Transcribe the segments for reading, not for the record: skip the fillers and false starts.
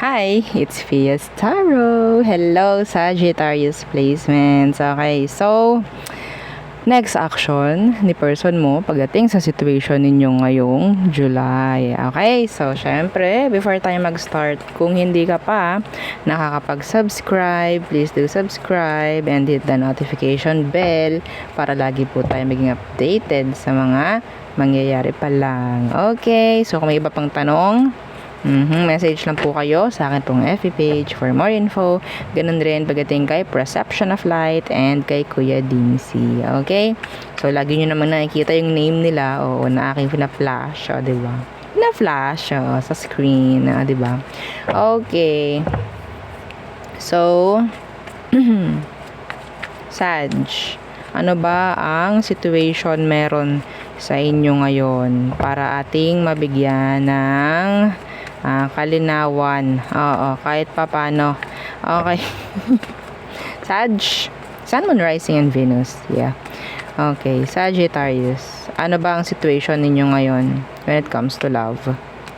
Hi, it's Fias Tarot. Hello, Sagittarius placements. Okay, so next action ni person mo pagdating sa situation ninyo ngayong July. Okay, so syempre, before tayo mag-start, kung hindi ka pa nakakapag-subscribe, please do subscribe and hit the notification bell para lagi po tayo maging updated sa mga mangyayari pa lang. Okay, so kung may iba pang tanong, message lang po kayo sa akin pong FB page for more info. Ganun rin pagdating kay Perception of Light and kay Kuya Dincy. Okay? So, lagi nyo naman nakikita yung name nila o na aking pina-flash. O, diba? Pina-flash sa screen. O, diba? Okay. So, Sag, ano ba ang situation meron sa inyo ngayon para ating mabigyan ng kalinawan. Oo, kahit papano. Okay. Sag, Sun, Moon, Rising, and Venus. Yeah. Okay, Sagittarius. Ano ba ang situation ninyo ngayon when it comes to love?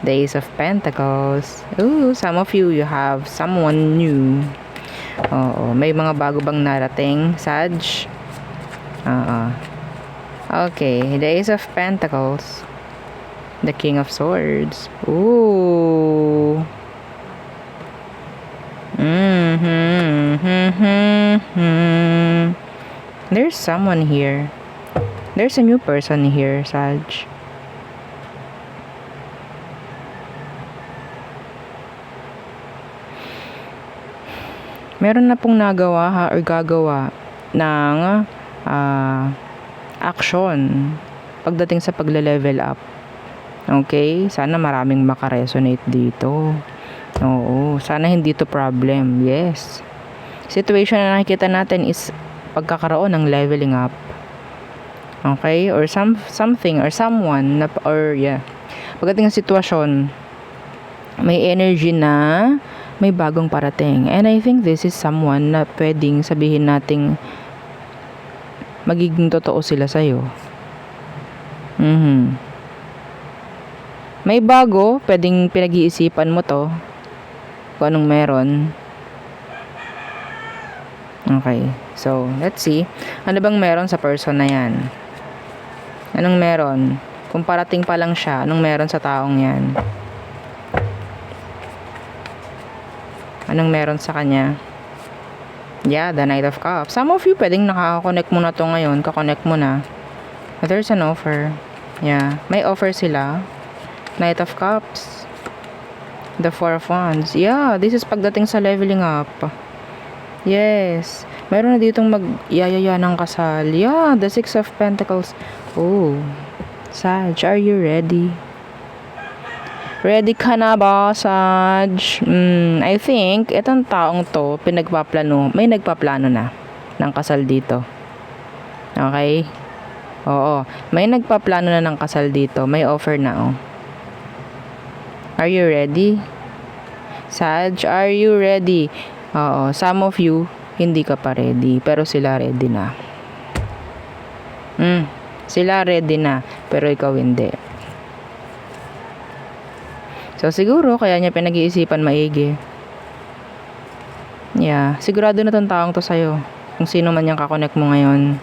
The Ace of Pentacles. Ooh, some of you have someone new. Oo, may mga bago bang narating, Sag? Oo. Okay, the Ace of Pentacles. The King of Swords. Ooh. There's someone here. There's a new person here, Sag. Meron na pong nagawa or gagawa ng action pagdating sa pagle-level up. Okay? Sana maraming makaresonate dito. Oo. Sana hindi to problem. Yes. Situation na nakikita natin is pagkakaroon ng leveling up. Okay? Or something or someone na, or yeah. Pagdating sa sitwasyon, may energy na may bagong parating. And I think this is someone na pwedeng sabihin nating magiging totoo sila sa'yo. May bago, pwedeng pinag-iisipan mo to kung anong meron. Okay, so let's see. Ano bang meron sa person na yan? Anong meron? Kung parating pa lang siya, anong meron sa taong yan? Anong meron sa kanya? Yeah, the Knight of Cups. Some of you pwedeng nakaka-connect mo na to ngayon. Kakonect mo na. But there's an offer. Yeah, may offer sila. Knight of Cups. The Four of Wands. Yeah, this is pagdating sa leveling up. Yes. Meron na ditong mag-yayaya ng kasal. Yeah, the Six of Pentacles. Oh. Sag, are you ready? Ready ka na ba, Sag? I think, itong taong to, may nagpaplano na ng kasal dito. Okay? Oo. May nagpaplano na ng kasal dito. May offer na, oh. Are you ready? Sag, are you ready? Oo. Some of you, hindi ka pa ready. Pero sila ready na. Sila ready na. Pero ikaw hindi. So, siguro, kaya niya pinag-iisipan maigi. Yeah. Sigurado na tong taong to sa'yo. Kung sino man yung kakonect mo ngayon.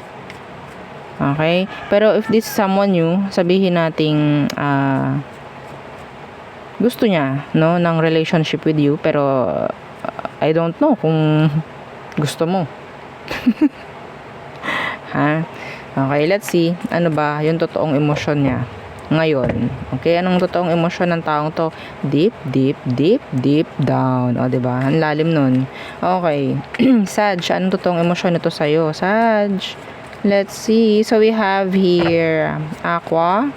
Okay? Pero if this is someone new, sabihin nating gusto niya, no, ng relationship with you, pero I don't know kung gusto mo. Ha? Okay, let's see. Ano ba yung totoong emosyon niya ngayon? Okay, anong totoong emosyon ng taong to? Deep, deep, deep, deep down. O, diba? Ang lalim nun. Okay. Sag, anong totoong emosyon nito sa'yo? Sag, let's see. So, we have here Aqua,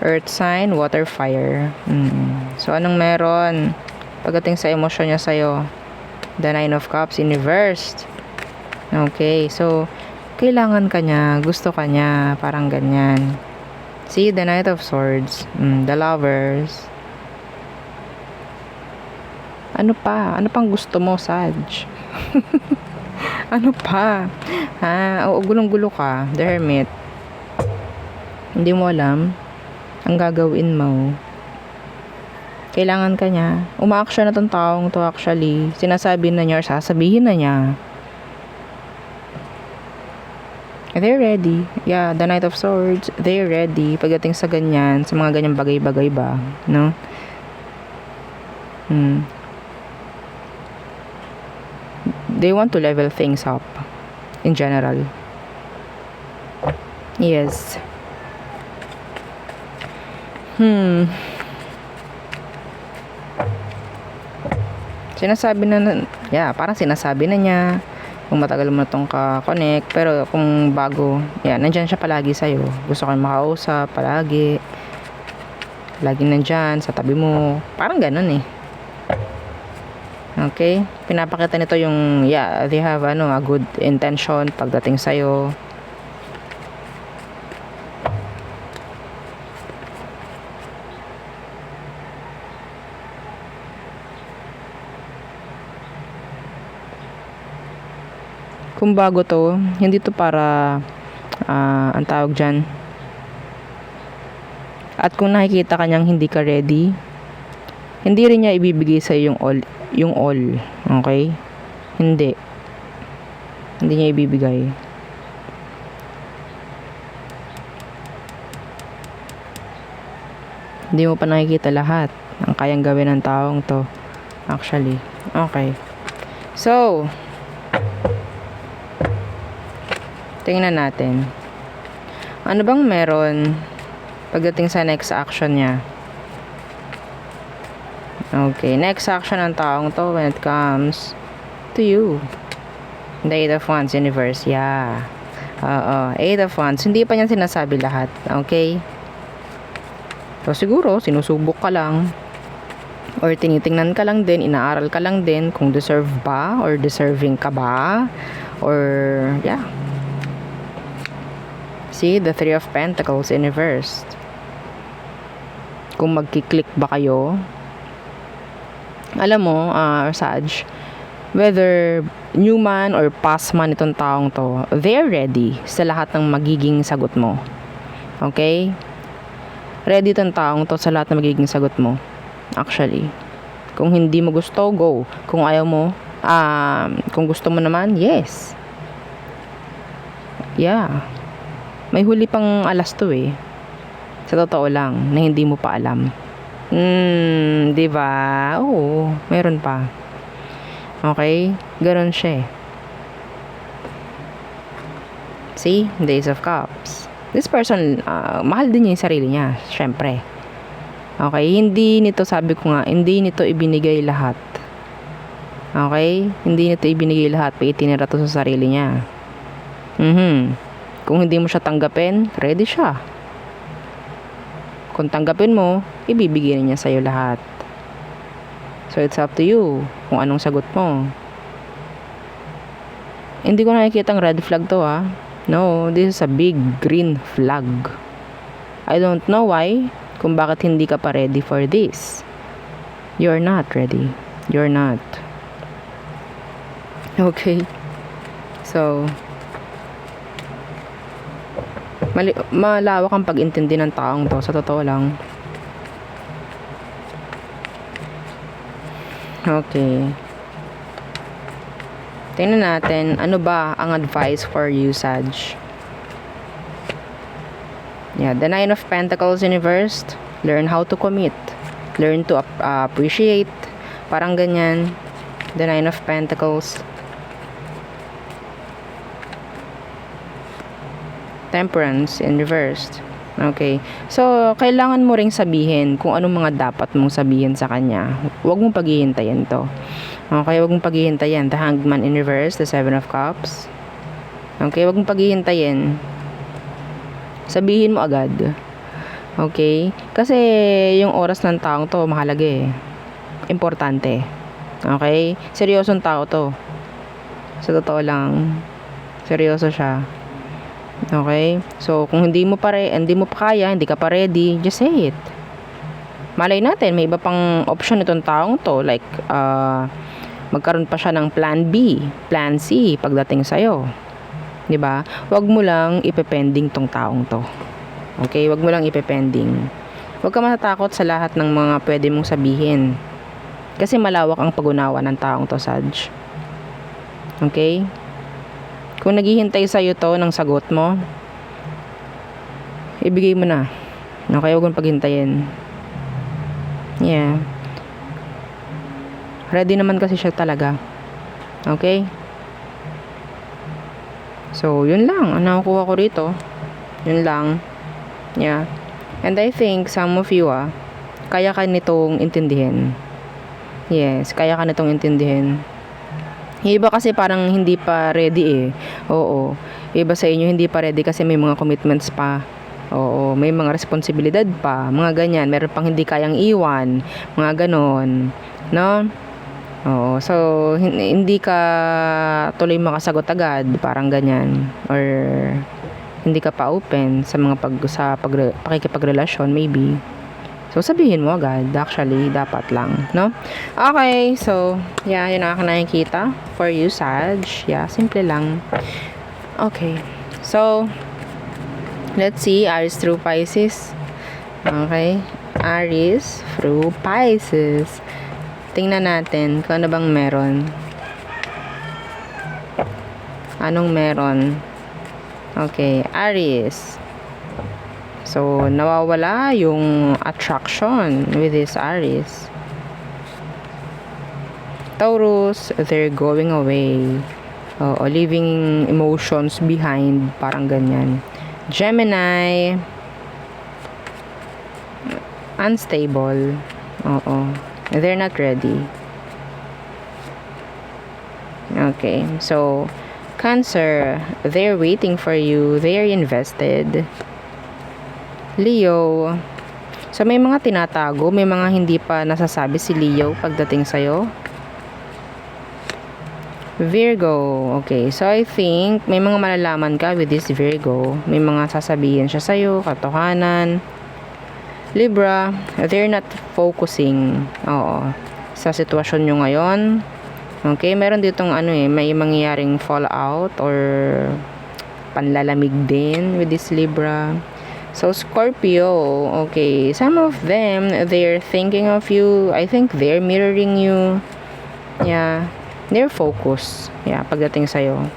Earth sign, water, fire. So, anong meron pagdating sa emosyon niya sa'yo? The Nine of Cups in reversed. Okay, so kailangan ka niya, gusto ka niya, parang ganyan. See, the Knight of Swords, the Lovers. Ano pa? Ano pang gusto mo, Sag? Ano pa? Ha? O, gulong-gulo ka. The Hermit. Hindi mo alam ang gagawin mo. Kailangan ka niya. Umaaksyon na tong taong to actually. Sinasabi na niya or sasabihin na niya. They're ready. Yeah, the Knight of Swords, they're ready. Pagdating sa ganyan, sa mga ganyang bagay-bagay ba, no? They want to level things up in general. Yes. Parang sinasabi na niya kung matagal mo na tong ka-connect, pero kung bago, nandyan siya palagi sa'yo. Gusto kang makausap palagi. Laging nandyan sa tabi mo. Parang ganun eh. Okay? Pinapakita nito yung, they have a good intention pagdating sa'yo. Kung bago to, hindi to para ang tawag dyan. At kung nakikita ka niyang hindi ka ready, hindi rin niya ibibigay sa yung all. Okay? Hindi niya ibibigay. Hindi mo pa nakikita lahat ang kayang gawin ng taong to actually. Okay, so tingnan natin. Ano bang meron pagdating sa next action niya? Okay, next action ng taong to when it comes to you. The Eight of Wands, Universe. Yeah. Eight of Wands. Hindi pa niya sinasabi lahat. Okay? So, siguro, sinusubok ka lang. Or tinitingnan ka lang din, inaaral ka lang din kung deserve ba or deserving ka ba. Or, See, the Three of Pentacles in reverse. Kung magkiklik ba kayo. Alam mo, Sag, whether new man or past man itong taong to, they're ready sa lahat ng magiging sagot mo. Okay? Ready itong taong to sa lahat ng magiging sagot mo. Actually. Kung hindi mo gusto, go. Kung ayaw mo, kung gusto mo naman, yes. Yeah. May huli pang alas to eh. Sa totoo lang, na hindi mo pa alam. Diba? Oo, meron pa. Okay? Ganon siya eh. See? The Ace of Cups. This person, mahal din niya yung sarili niya. Syempre. Okay? Hindi nito, sabi ko nga, hindi nito ibinigay lahat. Okay? Hindi nito ibinigay lahat. Itinira to sa sarili niya. Kung hindi mo siya tanggapin, ready siya. Kung tanggapin mo, ibibigay niya sa'yo lahat. So, it's up to you kung anong sagot mo. Hindi ko nakikita ang red flag to No, this is a big green flag. I don't know why, kung bakit hindi ka pa ready for this. You're not ready. You're not. Okay. So, malawak ang pag-intindi ng taong to, sa totoo lang. Okay. Tingnan natin, ano ba ang advice for you, Sag? The Nine of Pentacles in reverse. Learn how to commit. Learn to appreciate. Parang ganyan. The Nine of Pentacles. Temperance in reversed. Okay. So, kailangan mo ring sabihin kung anong mga dapat mong sabihin sa kanya. Huwag mong paghihintayin to. Okay, huwag mong paghihintayin. The Hangman in reverse, the Seven of Cups. Okay, huwag mong paghihintayin. Sabihin mo agad. Okay? Kasi yung oras ng taong to, mahalaga eh. Importante. Okay? Seryosong tao to. Sa totoo lang. Seryoso siya. Okay? So, kung hindi mo pa kaya, hindi ka pa ready, just say it. Malay natin, may iba pang option itong taong to. Like, magkaroon pa siya ng plan B, plan C, pagdating sa'yo. Diba? Huwag mo lang ipepending tong taong to. Okay? Huwag mo lang ipepending. Huwag ka matatakot sa lahat ng mga pwede mong sabihin. Kasi malawak ang pag-unawa ng taong to, Sag. Okay? Kung naghihintay sa'yo to ng sagot mo, ibigay mo na. Okay, huwag mong paghintayin. Yeah. Ready naman kasi siya talaga. Okay? So, yun lang. Ang nakukuha ko rito. Yun lang. Yeah. And I think some of you, kaya ka nitong intindihin. Yes, kaya ka nitong intindihin. Iba kasi parang hindi pa ready eh. Oo. Iba sa inyo hindi pa ready kasi may mga commitments pa. Oo, may mga responsibilidad pa, mga ganyan. Meron pang hindi kayang iwan, mga ganon. No? Oo, so hindi ka tuloy makasagot agad, parang ganyan. Or hindi ka pa open sa mga pakikipagrelasyon maybe. So, sabihin mo agad. Actually, dapat lang, no? Okay, so, yeah, yun ang aking nakikita for you, Sag. Yeah, simple lang. Okay. So, let's see. Aries through Pisces. Okay. Aries through Pisces. Tingnan natin kung ano bang meron. Anong meron? Okay. Aries. So, nawawala yung attraction with this Aries. Taurus, they're going away. Leaving emotions behind. Parang ganyan. Gemini, unstable. They're not ready. Okay. So, Cancer, they're waiting for you. They're invested. Leo, so may mga tinatago, may mga hindi pa nasasabi si Leo pagdating sa'yo. Virgo, okay, so I think may mga malalaman ka with this Virgo. May mga sasabihin siya sa'yo, katotohanan. Libra, they're not focusing sa sitwasyon nyo ngayon. Okay, meron ditong may mangyayaring fallout or panlalamig din with this Libra. So, Scorpio, okay, some of them, they're thinking of you. I think they're mirroring you. Yeah, they're focused. Yeah, pagdating sa'yo.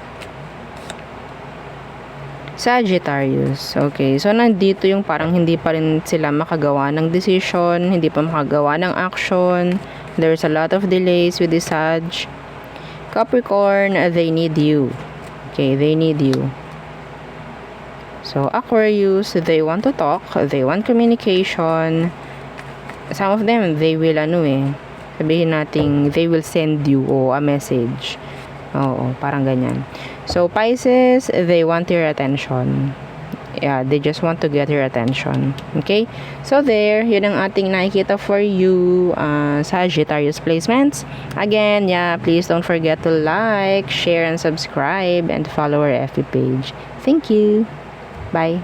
Sagittarius, okay, so nandito yung parang hindi pa rin sila makagawa ng decision, hindi pa makagawa ng action. There's a lot of delays with the Sag. Capricorn, they need you. Okay, they need you. So, Aquarius, they want to talk, they want communication. Some of them, they will sabihin natin, they will send you a message. Parang ganyan. So, Pisces, they want your attention. Yeah, they just want to get your attention. Okay? So, yun ang ating nakikita for you, Sagittarius placements. Again, please don't forget to like, share, and subscribe, and follow our FB page. Thank you. Bye.